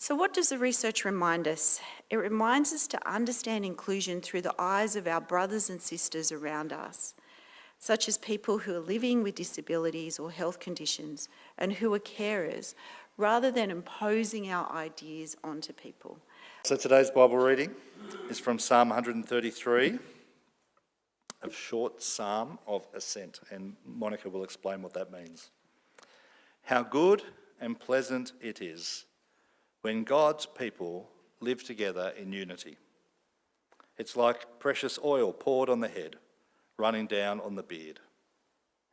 So what does the research remind us? It reminds us to understand inclusion through the eyes of our brothers and sisters around us, such as people who are living with disabilities or health conditions and who are carers, rather than imposing our ideas onto people. So today's Bible reading is from Psalm 133, a short psalm of ascent, and Monica will explain what that means. How good and pleasant it is when God's people live together in unity. It's like precious oil poured on the head, running down on the beard,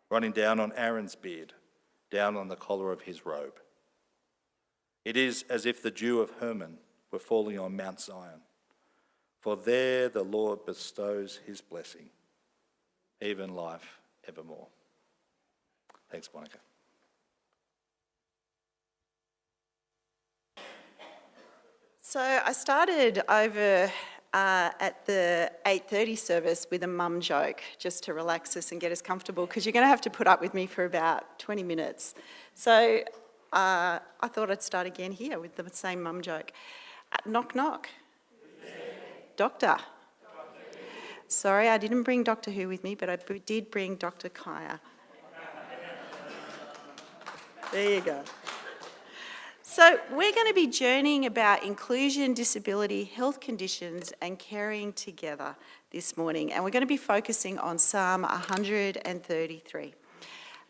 running down on Aaron's beard, down on the collar of his robe. It is as if the dew of Hermon were falling on Mount Zion, for there the Lord bestows his blessing, even life evermore. Thanks, Monica. So I started over at the 8:30 service with a mum joke, just to relax us and get us comfortable, because you're going to have to put up with me for about 20 minutes. So I thought I'd start again here with the same mum joke. Knock, knock. Doctor. Sorry, I didn't bring Doctor Who with me, but I did bring Dr. Kaya. There you go. So we're going to be journeying about inclusion, disability, health conditions and caring together this morning. And we're going to be focusing on Psalm 133.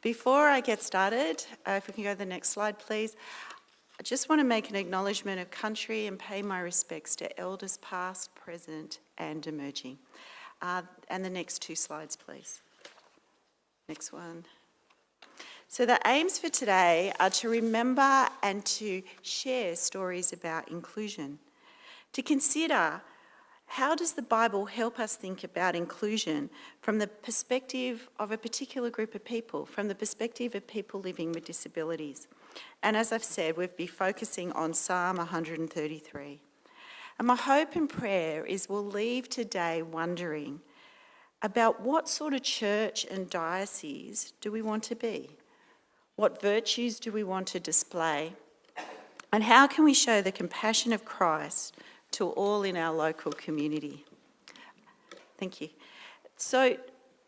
Before I get started, if we can go to the next slide, please. I just want to make an acknowledgement of country and pay my respects to elders past, present and emerging. And the next two slides, please. Next one. So the aims for today are to remember and to share stories about inclusion, to consider how does the Bible help us think about inclusion from the perspective of a particular group of people, from the perspective of people living with disabilities. And as I've said, we'll be focusing on Psalm 133. And my hope and prayer is we'll leave today wondering about what sort of church and diocese do we want to be? What virtues do we want to display? And how can we show the compassion of Christ to all in our local community? Thank you. So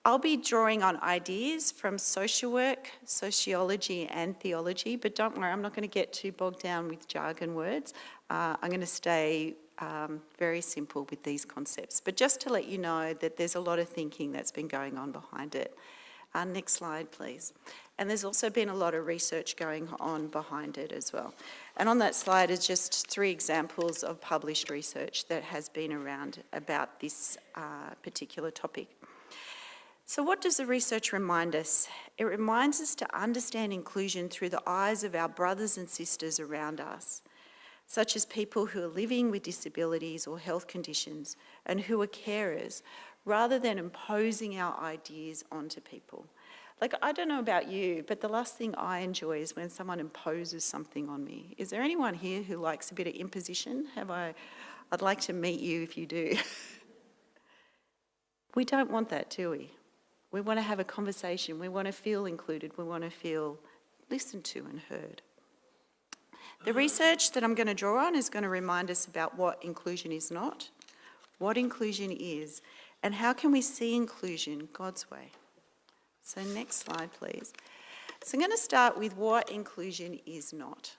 I'll be drawing on ideas from social work, sociology and theology, but don't worry, I'm not going to get too bogged down with jargon words. I'm going to stay very simple with these concepts. But just to let you know that there's a lot of thinking that's been going on behind it. Next slide, please. And there's also been a lot of research going on behind it as well. And on that slide is just 3 examples of published research that has been around about this particular topic. So what does the research remind us? It reminds us to understand inclusion through the eyes of our brothers and sisters around us, such as people who are living with disabilities or health conditions and who are carers, rather than imposing our ideas onto people. Like, I don't know about you, but the last thing I enjoy is when someone imposes something on me. Is there anyone here who likes a bit of imposition? I'd like to meet you if you do. We don't want that, do we? We want to have a conversation. We want to feel included. We want to feel listened to and heard. The research that I'm going to draw on is going to remind us about what inclusion is not, what inclusion is, and how can we see inclusion God's way. So next slide, please. So I'm going to start with what inclusion is not.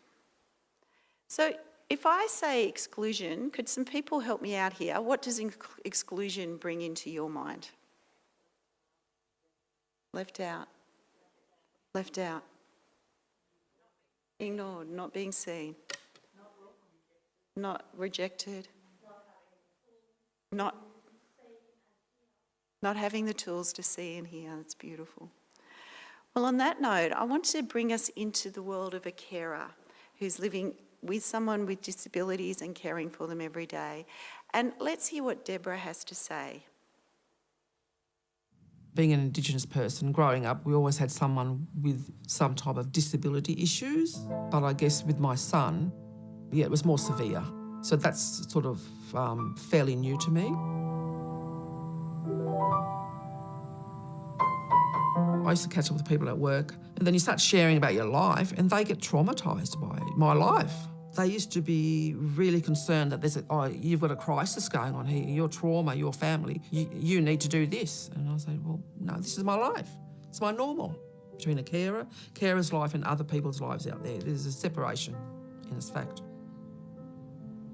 So if I say exclusion, could some people help me out here? What does exclusion bring into your mind? Left out. Left out. Ignored, not being seen. Not rejected. Not having the tools to see and hear. That's beautiful. Well, on that note, I want to bring us into the world of a carer who's living with someone with disabilities and caring for them every day. And let's hear what Deborah has to say. Being an Indigenous person, growing up, we always had someone with some type of disability issues. But I guess with my son, it was more severe. So that's sort of fairly new to me. I used to catch up with people at work, and then you start sharing about your life, and they get traumatised by my life. They used to be really concerned that you've got a crisis going on here, your trauma, your family, you need to do this. And I said, well, no, this is my life. It's my normal. Between a carer's life and other people's lives out there, there's a separation in this fact.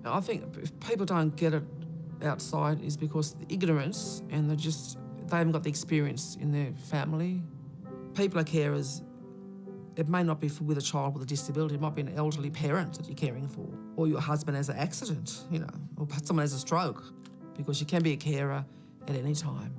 I think if people don't get it outside is because the ignorance and they haven't got the experience in their family. People are carers. It may not be with a child with a disability. It might be an elderly parent that you're caring for, or your husband has an accident, or someone has a stroke, because you can be a carer at any time.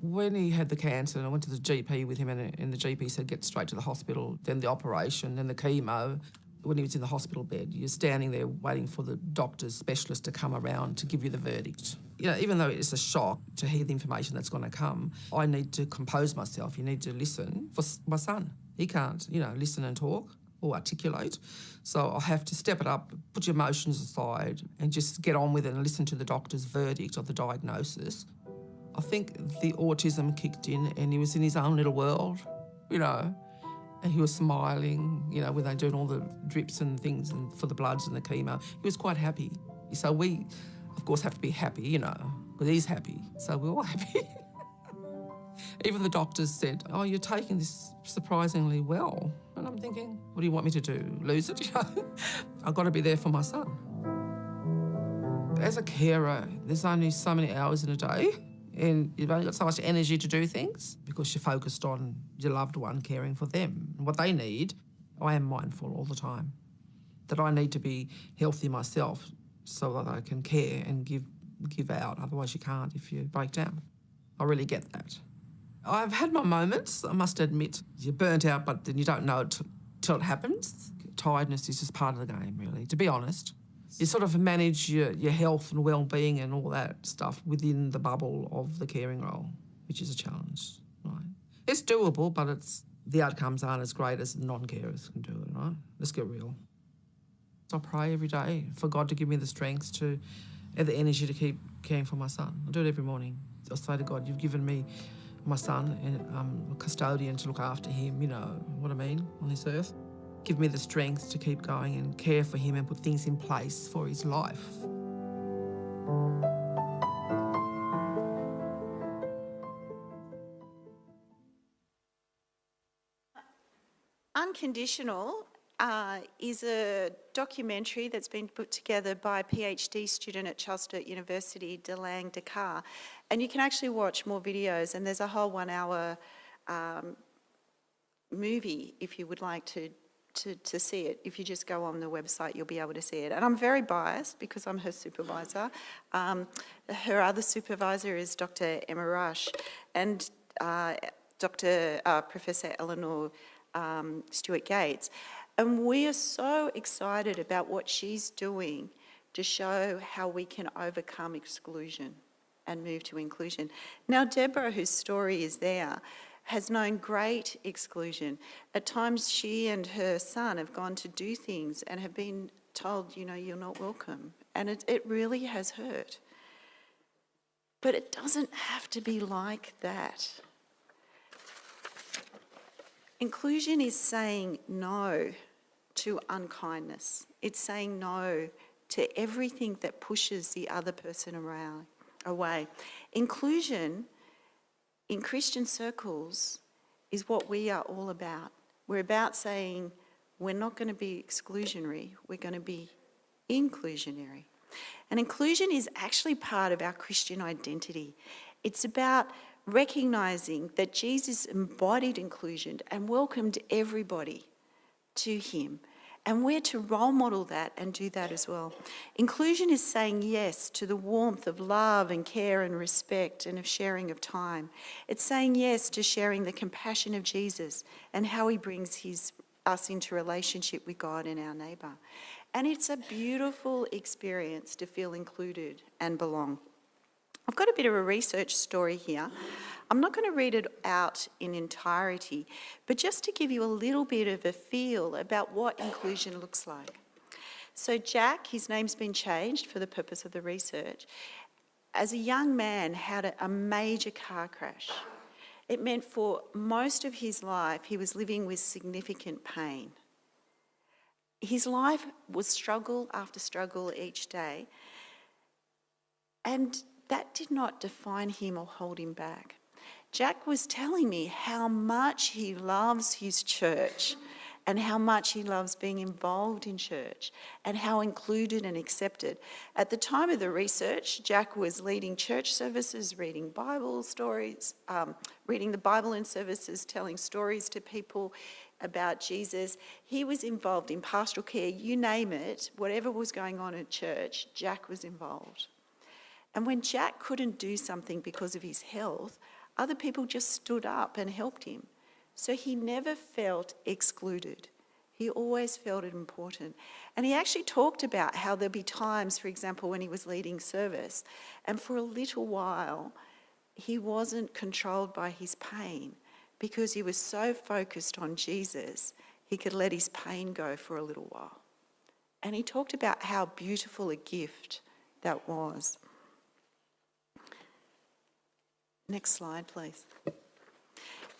When he had the cancer, and I went to the GP with him, and the GP said, get straight to the hospital, then the operation, then the chemo. When he was in the hospital bed, you're standing there waiting for the doctor's specialist to come around to give you the verdict. Even though it's a shock to hear the information that's going to come, I need to compose myself. You need to listen for my son. He can't, listen and talk or articulate. So I have to step it up, put your emotions aside and just get on with it and listen to the doctor's verdict of the diagnosis. I think the autism kicked in and he was in his own little world, and he was smiling, when they're doing all the drips and things and for the bloods and the chemo. He was quite happy. So we, of course, have to be happy, because he's happy. So we're all happy. Even the doctors said, oh, you're taking this surprisingly well. And I'm thinking, what do you want me to do, lose it? I've got to be there for my son. As a carer, there's only so many hours in a day. And you've only got so much energy to do things because you're focused on your loved one, caring for them. And what they need, I am mindful all the time that I need to be healthy myself so that I can care and give out. Otherwise you can't if you break down. I really get that. I've had my moments, I must admit. You're burnt out, but then you don't know it till it happens. Tiredness is just part of the game, really, to be honest. You sort of manage your health and well-being and all that stuff within the bubble of the caring role, which is a challenge, right? It's doable, but the outcomes aren't as great as non-carers can do it, right? Let's get real. So I pray every day for God to give me the strength to have the energy to keep caring for my son. I do it every morning. I say to God, you've given me my son and I'm a custodian to look after him, you know what I mean, on this earth. Give me the strength to keep going and care for him and put things in place for his life. Unconditional is a documentary that's been put together by a PhD student at Charles Sturt University, Delang Dakar. And you can actually watch more videos, and there's a whole 1 hour movie if you would like to see it. If you just go on the website, you'll be able to see it. And I'm very biased because I'm her supervisor. Her other supervisor is Dr. Emma Rush and Professor Eleanor Stewart Gates. And we are so excited about what she's doing to show how we can overcome exclusion and move to inclusion. Now, Deborah, whose story is there, has known great exclusion. At times she and her son have gone to do things and have been told, you're not welcome. And it really has hurt. But it doesn't have to be like that. Inclusion is saying no to unkindness. It's saying no to everything that pushes the other person away. Inclusion in Christian circles is what we are all about. We're about saying we're not going to be exclusionary, we're going to be inclusionary. And inclusion is actually part of our Christian identity. It's about recognising that Jesus embodied inclusion and welcomed everybody to him. And we're to role model that and do that as well. Inclusion is saying yes to the warmth of love and care and respect and of sharing of time. It's saying yes to sharing the compassion of Jesus and how he brings us into relationship with God and our neighbour. And it's a beautiful experience to feel included and belong. I've got a bit of a research story here. I'm not going to read it out in entirety, but just to give you a little bit of a feel about what inclusion looks like. So Jack, his name's been changed for the purpose of the research, as a young man had a major car crash. It meant for most of his life he was living with significant pain. His life was struggle after struggle each day, and that did not define him or hold him back. Jack was telling me how much he loves his church and how much he loves being involved in church and how included and accepted. At the time of the research, Jack was leading church services, reading Bible stories, reading the Bible in services, telling stories to people about Jesus. He was involved in pastoral care, you name it, whatever was going on at church, Jack was involved. And when Jack couldn't do something because of his health, other people just stood up and helped him. So he never felt excluded. He always felt it important. And he actually talked about how there'd be times, for example, when he was leading service, and for a little while, he wasn't controlled by his pain because he was so focused on Jesus, he could let his pain go for a little while. And he talked about how beautiful a gift that was. Next slide, please.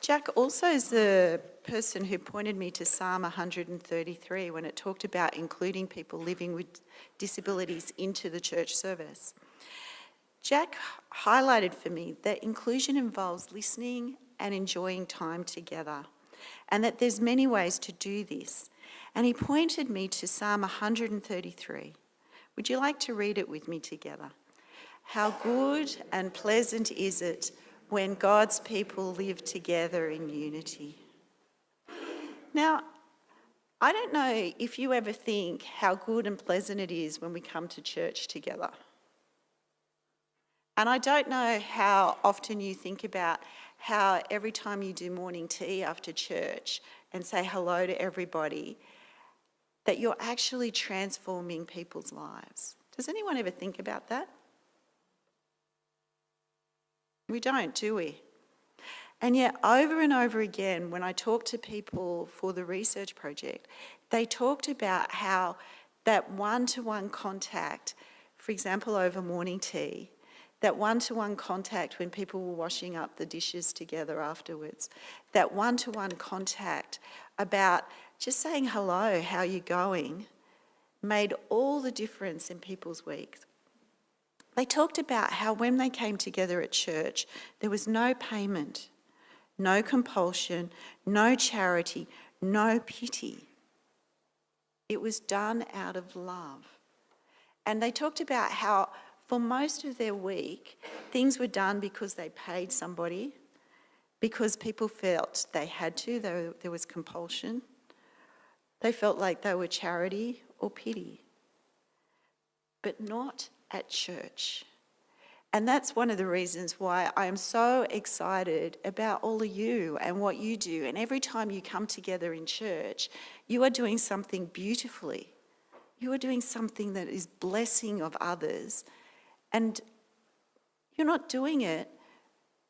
Jack also is the person who pointed me to Psalm 133 when it talked about including people living with disabilities into the church service. Jack highlighted for me that inclusion involves listening and enjoying time together, and that there's many ways to do this. And he pointed me to Psalm 133. Would you like to read it with me together? How good and pleasant is it when God's people live together in unity. Now, I don't know if you ever think how good and pleasant it is when we come to church together. And I don't know how often you think about how every time you do morning tea after church and say hello to everybody, that you're actually transforming people's lives. Does anyone ever think about that? We don't, do we? And yet, over and over again, when I talk to people for the research project, they talked about how that one-to-one contact, for example, over morning tea, that one-to-one contact when people were washing up the dishes together afterwards, that one-to-one contact about just saying hello, how you going, made all the difference in people's weeks. They talked about how when they came together at church, there was no payment, no compulsion, no charity, no pity. It was done out of love. And they talked about how for most of their week, things were done because they paid somebody, because people felt they had to, there was compulsion. They felt like they were charity or pity, but not at church. And that's one of the reasons why I am so excited about all of you and what you do. And every time you come together in church, you are doing something beautifully. You are doing something that is blessing of others. And you're not doing it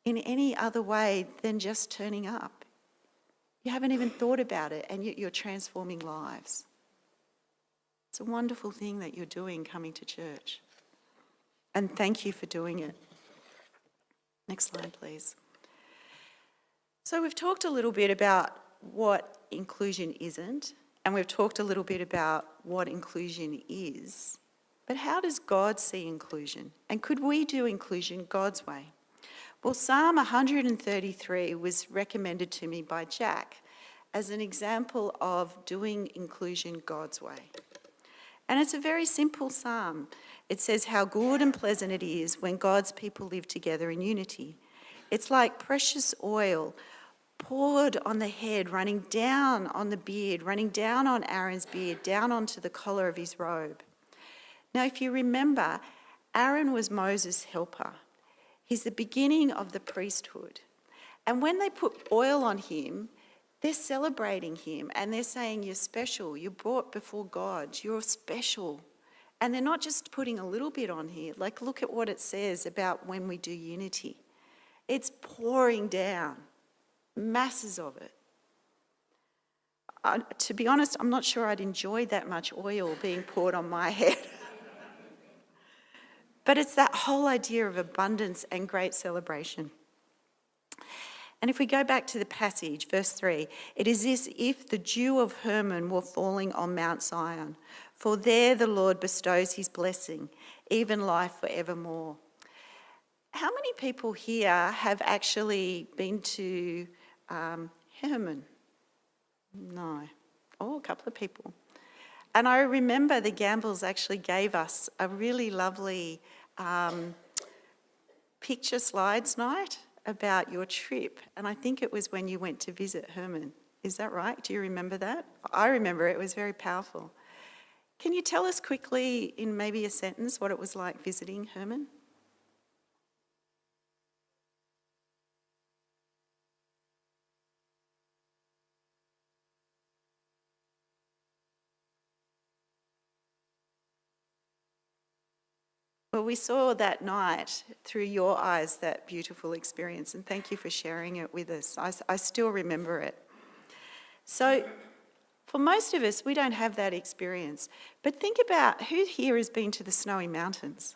in any other way than just turning up. You haven't even thought about it, and you're transforming lives. It's a wonderful thing that you're doing coming to church. And thank you for doing it. Next slide, please. So we've talked a little bit about what inclusion isn't, and we've talked a little bit about what inclusion is. But how does God see inclusion? And could we do inclusion God's way? Well, Psalm 133 was recommended to me by Jack as an example of doing inclusion God's way. And it's a very simple psalm. It says how good and pleasant it is when God's people live together in unity. It's like precious oil poured on the head, running down on the beard, running down on Aaron's beard, down onto the collar of his robe. Now, if you remember, Aaron was Moses' helper. He's the beginning of the priesthood. And when they put oil on him, they're celebrating him and they're saying, you're special, you're brought before God, you're special. And they're not just putting a little bit on here. Like, look at what it says about when we do unity. It's pouring down, masses of it. To be honest, I'm not sure I'd enjoy that much oil being poured on my head. But it's that whole idea of abundance and great celebration. And if we go back to the passage, verse 3, it is as if the dew of Hermon were falling on Mount Zion, for there the Lord bestows his blessing, even life forevermore. How many people here have actually been to Hermon? No. Oh, a couple of people. And I remember the Gambles actually gave us a really lovely picture slides night about your trip. And I think it was when you went to visit Hermon. Is that right? Do you remember that? I remember it was very powerful. Can you tell us quickly in maybe a sentence what it was like visiting Hermon? Well, we saw that night through your eyes that beautiful experience, and thank you for sharing it with us. I still remember it. So, for most of us, we don't have that experience. But think about who here has been to the Snowy Mountains?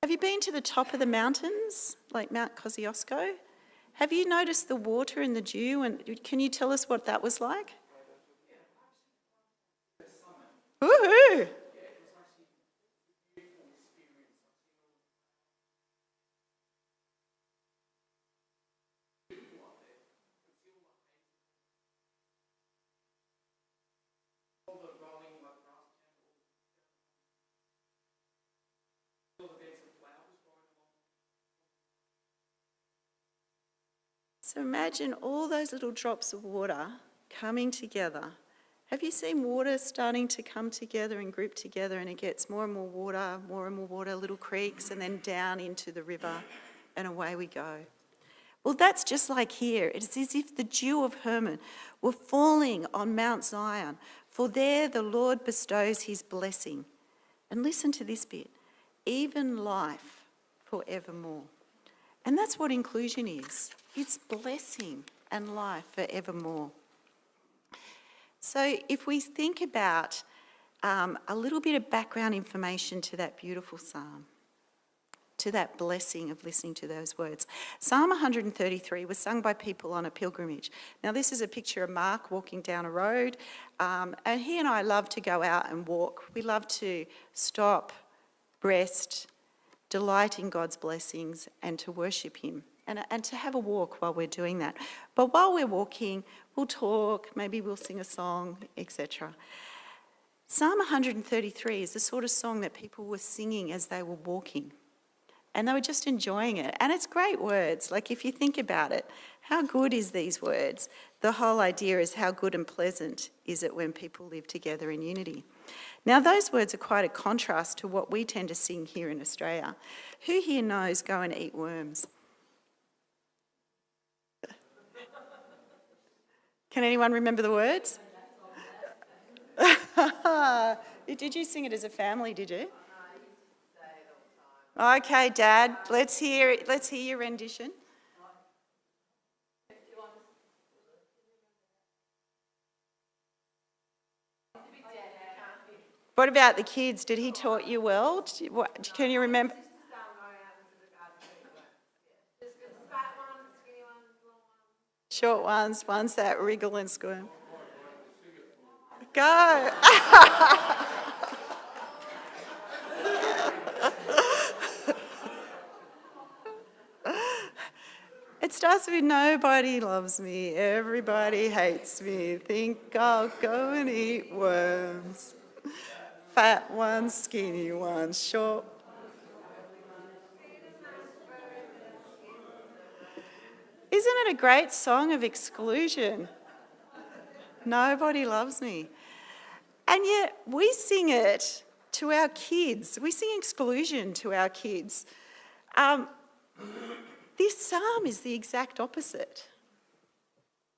Have you been to the top of the mountains, like Mount Kosciuszko? Have you noticed the water and the dew? And can you tell us what that was like? Woohoo! So imagine all those little drops of water coming together. Have you seen water starting to come together and group together, and it gets more and more water, little creeks, and then down into the river, and away we go. Well, that's just like here. It's as if the dew of Hermon were falling on Mount Zion, for there the Lord bestows his blessing. And listen to this bit, even life forevermore. And that's what inclusion is. It's blessing and life forevermore. So if we think about a little bit of background information to that beautiful psalm, to that blessing of listening to those words. Psalm 133 was sung by people on a pilgrimage. Now this is a picture of Mark walking down a road, and he and I love to go out and walk. We love to stop, rest, delight in God's blessings, and to worship him. And to have a walk while we're doing that. But while we're walking, we'll talk, maybe we'll sing a song, etc. Psalm 133 is the sort of song that people were singing as they were walking. And they were just enjoying it. And it's great words. Like if you think about it, how good is these words? The whole idea is how good and pleasant is it when people live together in unity. Now those words are quite a contrast to what we tend to sing here in Australia. Who here knows go and eat worms? Can anyone remember the words? Did you sing it as a family, did you? Okay, Dad, let's hear it. Let's hear your rendition. What about the kids? Did he taught you well? Can you remember? Short ones that wriggle and squirm. Go. It starts with nobody loves me, everybody hates me, think I'll go and eat worms. Fat ones, skinny ones, short. Isn't it a great song of exclusion? Nobody loves me. And yet we sing it to our kids. We sing exclusion to our kids. This psalm is the exact opposite.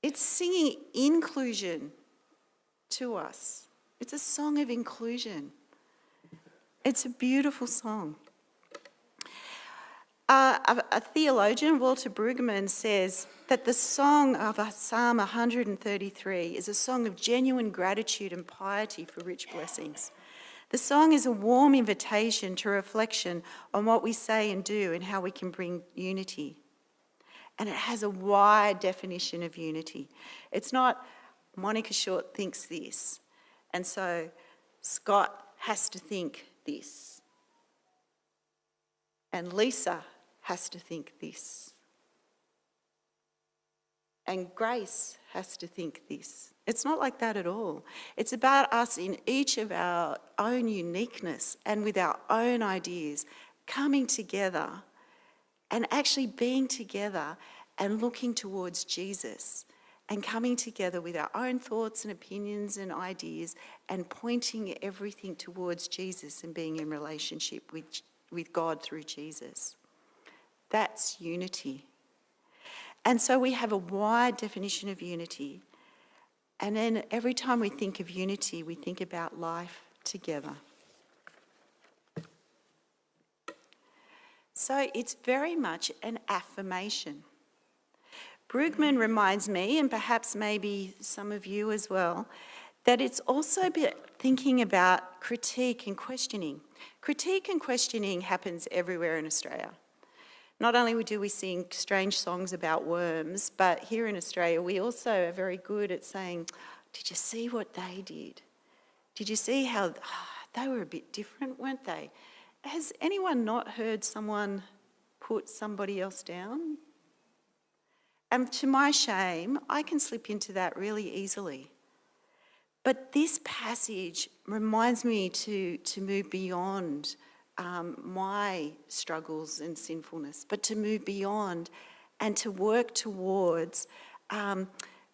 It's singing inclusion to us. It's a song of inclusion. It's a beautiful song. A theologian, Walter Brueggemann, says that the song of Psalm 133 is a song of genuine gratitude and piety for rich blessings. The song is a warm invitation to reflection on what we say and do and how we can bring unity And it has a wide definition of unity. It's not Monica Short thinks this, and so Scott has to think this, and Lisa has to think this, and Grace has to think this. It's not like that at all. It's about us in each of our own uniqueness and with our own ideas coming together and actually being together and looking towards Jesus and coming together with our own thoughts and opinions and ideas and pointing everything towards Jesus and being in relationship with God through Jesus. That's unity. And so we have a wide definition of unity. And then every time we think of unity, we think about life together. So it's very much an affirmation. Brugman reminds me, and perhaps maybe some of you as well, that it's also a bit thinking about critique and questioning. Critique and questioning happens everywhere in Australia. Not only do we sing strange songs about worms, but here in Australia we also are very good at saying, did you see what they did? Did you see how they were a bit different, weren't they? Has anyone not heard someone put somebody else down? And to my shame, I can slip into that really easily. But this passage reminds me to move beyond my struggles and sinfulness, but to move beyond and to work towards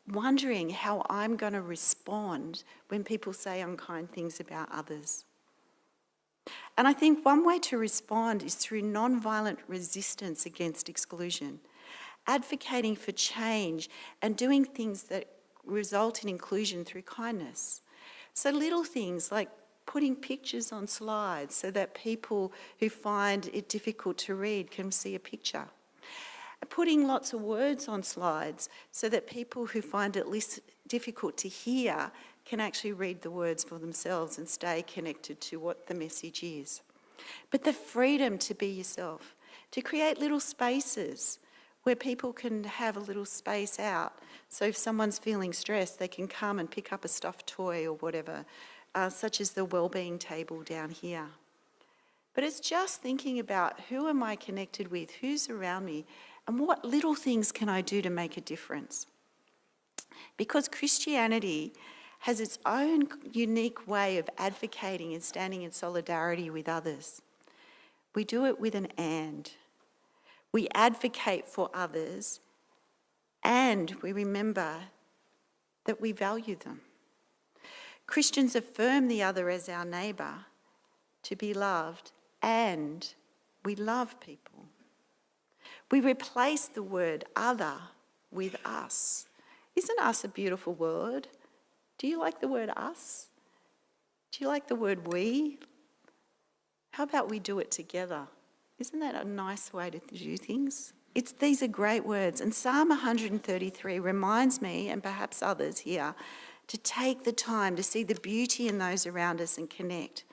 wondering how I'm going to respond when people say unkind things about others. And I think one way to respond is through non-violent resistance against exclusion, advocating for change and doing things that result in inclusion through kindness. So little things like putting pictures on slides so that people who find it difficult to read can see a picture. Putting lots of words on slides so that people who find it less difficult to hear can actually read the words for themselves and stay connected to what the message is. But the freedom to be yourself, to create little spaces where people can have a little space out. So if someone's feeling stressed, they can come and pick up a stuffed toy or whatever, such as the wellbeing table down here. But it's just thinking about who am I connected with, who's around me, and what little things can I do to make a difference? Because Christianity has its own unique way of advocating and standing in solidarity with others. We do it with an and. We advocate for others and we remember that we value them. Christians affirm the other as our neighbour, to be loved, and we love people. We replace the word other with us. Isn't us a beautiful word? Do you like the word us? Do you like the word we? How about we do it together? Isn't that a nice way to do things? These are great words. And Psalm 133 reminds me, and perhaps others here, to take the time to see the beauty in those around us and connect.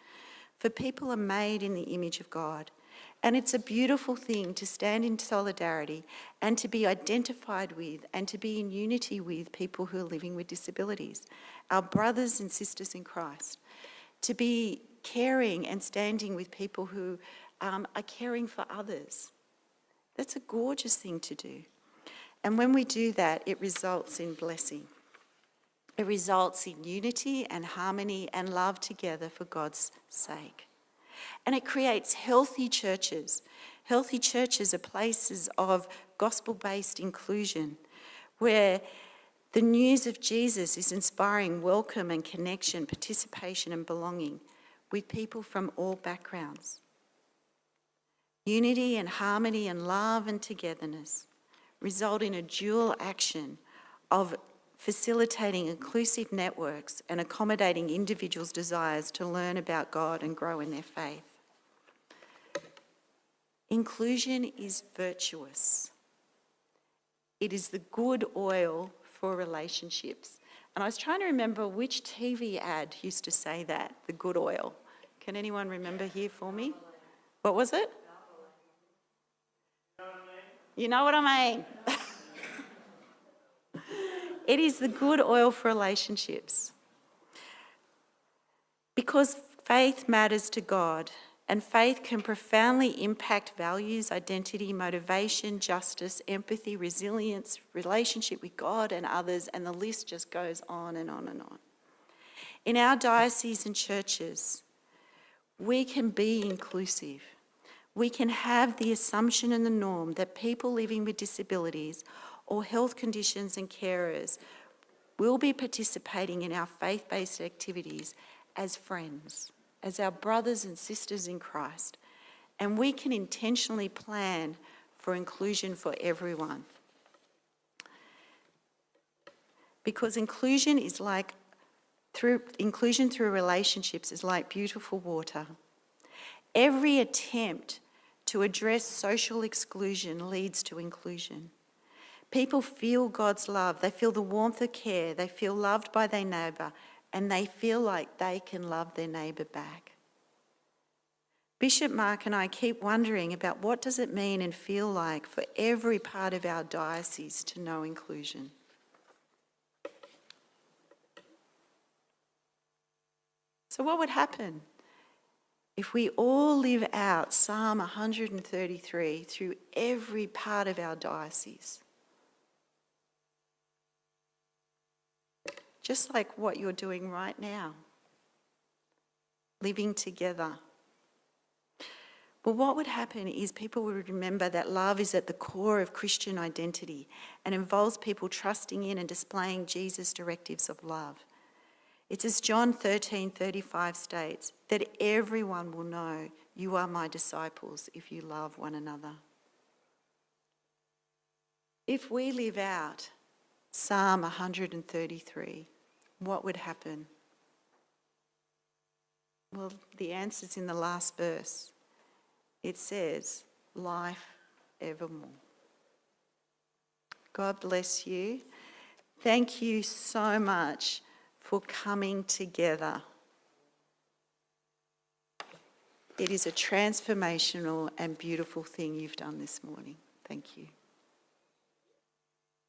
For people are made in the image of God. And it's a beautiful thing to stand in solidarity and to be identified with and to be in unity with people who are living with disabilities, our brothers and sisters in Christ. To be caring and standing with people who are caring for others. That's a gorgeous thing to do. And when we do that, it results in blessing. It results in unity and harmony and love together for God's sake. And it creates healthy churches. Healthy churches are places of gospel-based inclusion where the news of Jesus is inspiring welcome and connection, participation and belonging with people from all backgrounds. Unity and harmony and love and togetherness result in a dual action of facilitating inclusive networks and accommodating individuals' desires to learn about God and grow in their faith. Inclusion is virtuous. It is the good oil for relationships. And I was trying to remember which TV ad used to say that, the good oil. Can anyone remember here for me? What was it? You know what I mean? It is the good oil for relationships. Because faith matters to God, and faith can profoundly impact values, identity, motivation, justice, empathy, resilience, relationship with God and others, and the list just goes on and on and on. In our dioceses and churches, we can be inclusive. We can have the assumption and the norm that people living with disabilities or health conditions and carers will be participating in our faith-based activities as friends, as our brothers and sisters in Christ, and we can intentionally plan for inclusion for everyone. Because inclusion through relationships is like beautiful water. Every attempt to address social exclusion leads to inclusion. People feel God's love, they feel the warmth of care, they feel loved by their neighbour, and they feel like they can love their neighbour back. Bishop Mark and I keep wondering about what does it mean and feel like for every part of our diocese to know inclusion. So what would happen if we all live out Psalm 133 through every part of our diocese? Just like what you're doing right now, living together. Well, what would happen is people would remember that love is at the core of Christian identity and involves people trusting in and displaying Jesus' directives of love. It's as John 13:35 states, that everyone will know you are my disciples if you love one another. If we live out Psalm 133, what would happen? Well, the answer's in the last verse. It says, life evermore. God bless you. Thank you so much for coming together. It is a transformational and beautiful thing you've done this morning. Thank you.